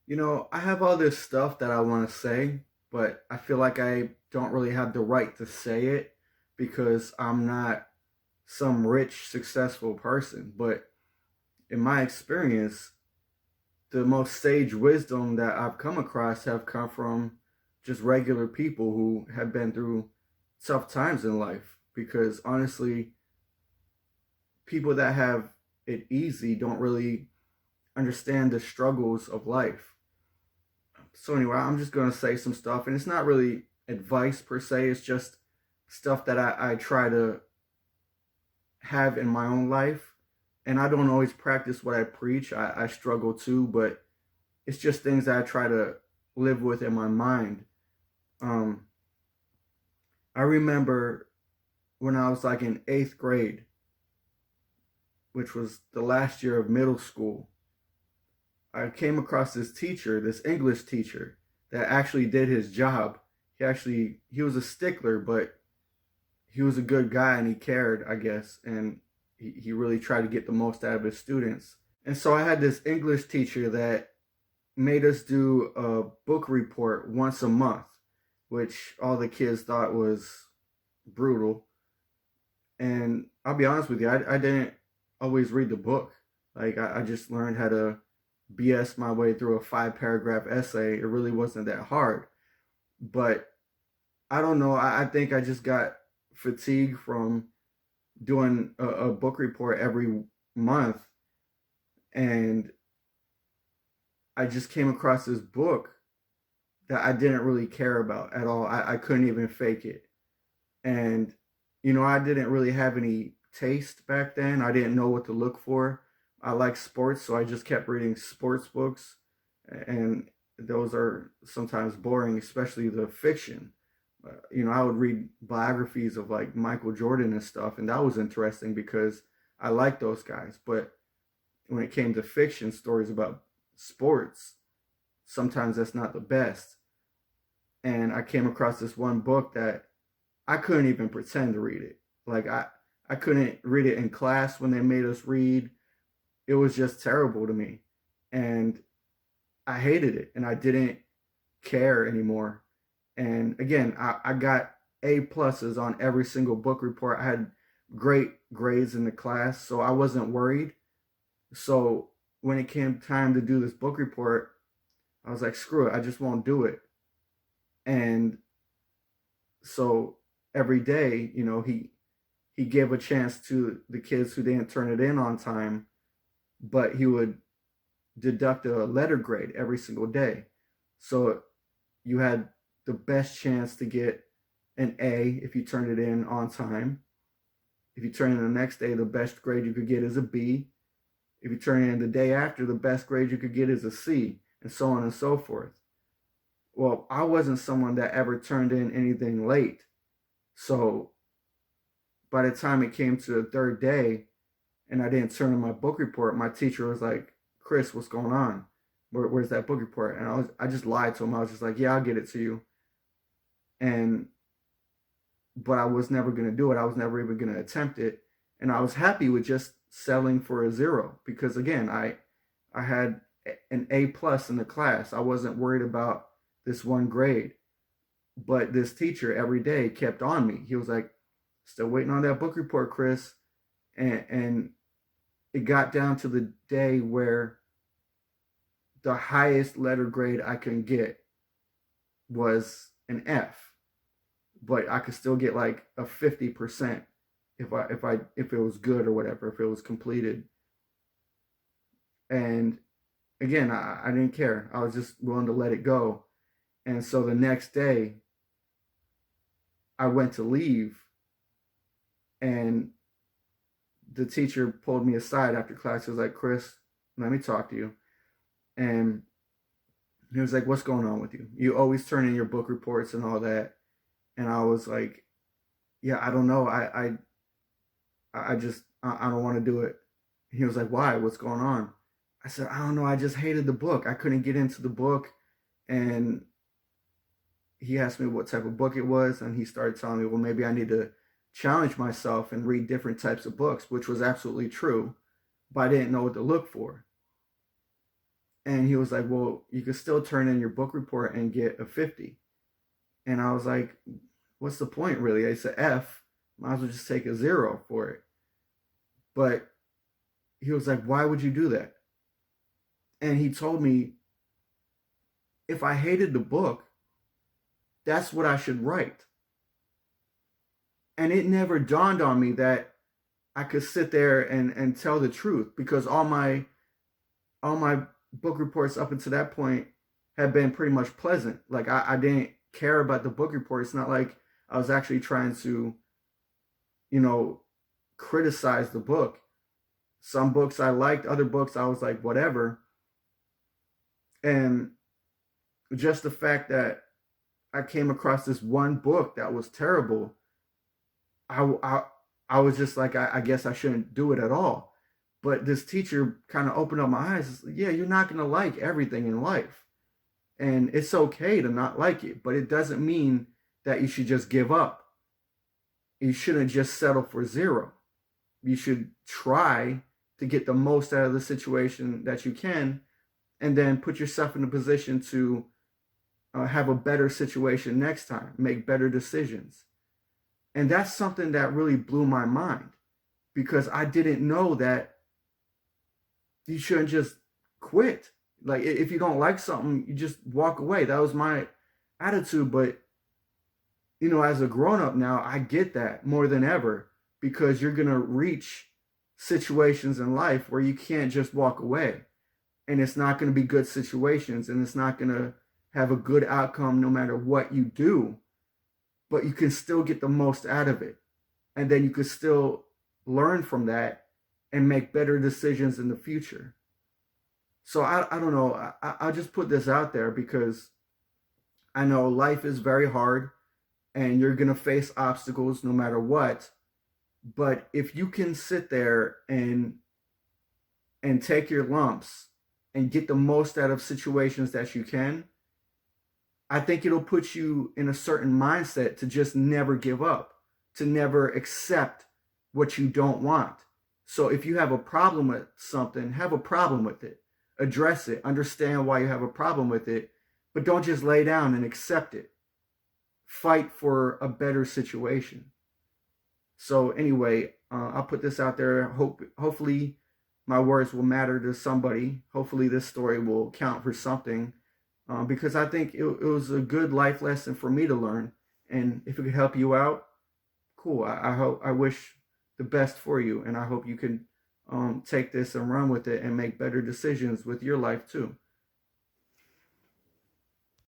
I have all this stuff that I want to say, but I feel like I don't really have the right to say it because I'm not some rich, successful person. But in my experience, the most sage wisdom that I've come across have come from just regular people who have been through tough times in life. Because honestly, people that have it easy don't really understand the struggles of life. So anyway, I'm just gonna say some stuff, and it's not really advice per se. It's just stuff that I try to have in my own life, and I don't always practice what I preach. I struggle too, but it's just things that I try to live with in my mind. Um, I remember when I was like in eighth grade, which was the last year of middle school. I came across this teacher, this English teacher, that actually did his job. He was a stickler, but he was a good guy and he cared, I guess, and he really tried to get the most out of his students. And so I had this English teacher that made us do a book report once a month, which all the kids thought was brutal. And I'll be honest with you, I didn't always read the book. Like I just learned how to BS my way through a 5 paragraph essay. It really wasn't that hard. But I don't know. I think I just got fatigued from doing a book report every month. And I just came across this book that I didn't really care about at all. I couldn't even fake it. And, I didn't really have any taste back then. I didn't know what to look for. I like sports, so I just kept reading sports books. And those are sometimes boring, especially the fiction. I would read biographies of like Michael Jordan and stuff, and that was interesting because I like those guys. But when it came to fiction stories about sports, sometimes that's not the best. And I came across this one book that I couldn't even pretend to read it. Like I couldn't read it in class when they made us read. It was just terrible to me. And I hated it and I didn't care anymore. And again, I got A pluses on every single book report. I had great grades in the class, so I wasn't worried. So when it came time to do this book report, I was like, screw it, I just won't do it. And so every day, he gave a chance to the kids who didn't turn it in on time, but he would deduct a letter grade every single day. So you had the best chance to get an A if you turned it in on time. If you turn in the next day, the best grade you could get is a B. If you turn in the day after, the best grade you could get is a C, and so on and so forth. Well, I wasn't someone that ever turned in anything late. So by the time it came to the third day and I didn't turn in my book report, my teacher was like, Chris, what's going on? Where's that book report? And I just lied to him. I was just like, yeah, I'll get it to you. And but I was never gonna do it. I was never even gonna attempt it. And I was happy with just selling for a zero because again, I had an A+ in the class. I wasn't worried about this one grade. But this teacher every day kept on me. He was like, still waiting on that book report, Chris. And it got down to the day where the highest letter grade I can get was an F, but I could still get like a 50% if it was good or whatever, if it was completed. And again, I didn't care. I was just willing to let it go. And so the next day, I went to leave, and the teacher pulled me aside after class. He was like, Chris, let me talk to you. And he was like, what's going on with you? You always turn in your book reports and all that. And I was like, yeah, I don't know. I just, I don't want to do it. He was like, why? What's going on? I said, I don't know. I just hated the book. I couldn't get into the book. And he asked me what type of book it was. And he started telling me, well, maybe I need to challenge myself and read different types of books, which was absolutely true. But I didn't know what to look for. And he was like, well, you could still turn in your book report and get a 50. And I was like, what's the point, really? It's an F. Might as well just take a 0 for it. But he was like, why would you do that? And he told me, if I hated the book, that's what I should write. And it never dawned on me that I could sit there and tell the truth, because all my book reports up until that point had been pretty much pleasant. Like I didn't care about the book report. It's not like I was actually trying to, you know, criticize the book. Some books I liked, other books I was like, whatever. And just the fact that I came across this one book that was terrible, I, I was just like, I guess I shouldn't do it at all. But this teacher kind of opened up my eyes. Yeah, you're not going to like everything in life. And it's okay to not like it, but it doesn't mean that you should just give up. You shouldn't just settle for 0. You should try to get the most out of the situation that you can, and then put yourself in a position to have a better situation next time, make better decisions. And that's something that really blew my mind, because I didn't know that you shouldn't just quit. Like, if you don't like something, you just walk away. That was my attitude. But, as a grown up now, I get that more than ever, because you're going to reach situations in life where you can't just walk away. And it's not going to be good situations, and it's not going to have a good outcome no matter what you do. But you can still get the most out of it. And then you can still learn from that and make better decisions in the future. So I don't know. I'll just put this out there, because I know life is very hard and you're going to face obstacles no matter what. But if you can sit there and take your lumps and get the most out of situations that you can, I think it'll put you in a certain mindset to just never give up, to never accept what you don't want. So if you have a problem with something, have a problem with it. Address it. Understand why you have a problem with it. But don't just lay down and accept it. Fight for a better situation. So anyway, I'll put this out there. Hopefully my words will matter to somebody. Hopefully this story will count for something. Because I think it was a good life lesson for me to learn. And if it could help you out, cool. I wish the best for you. And I hope you can take this and run with it and make better decisions with your life too.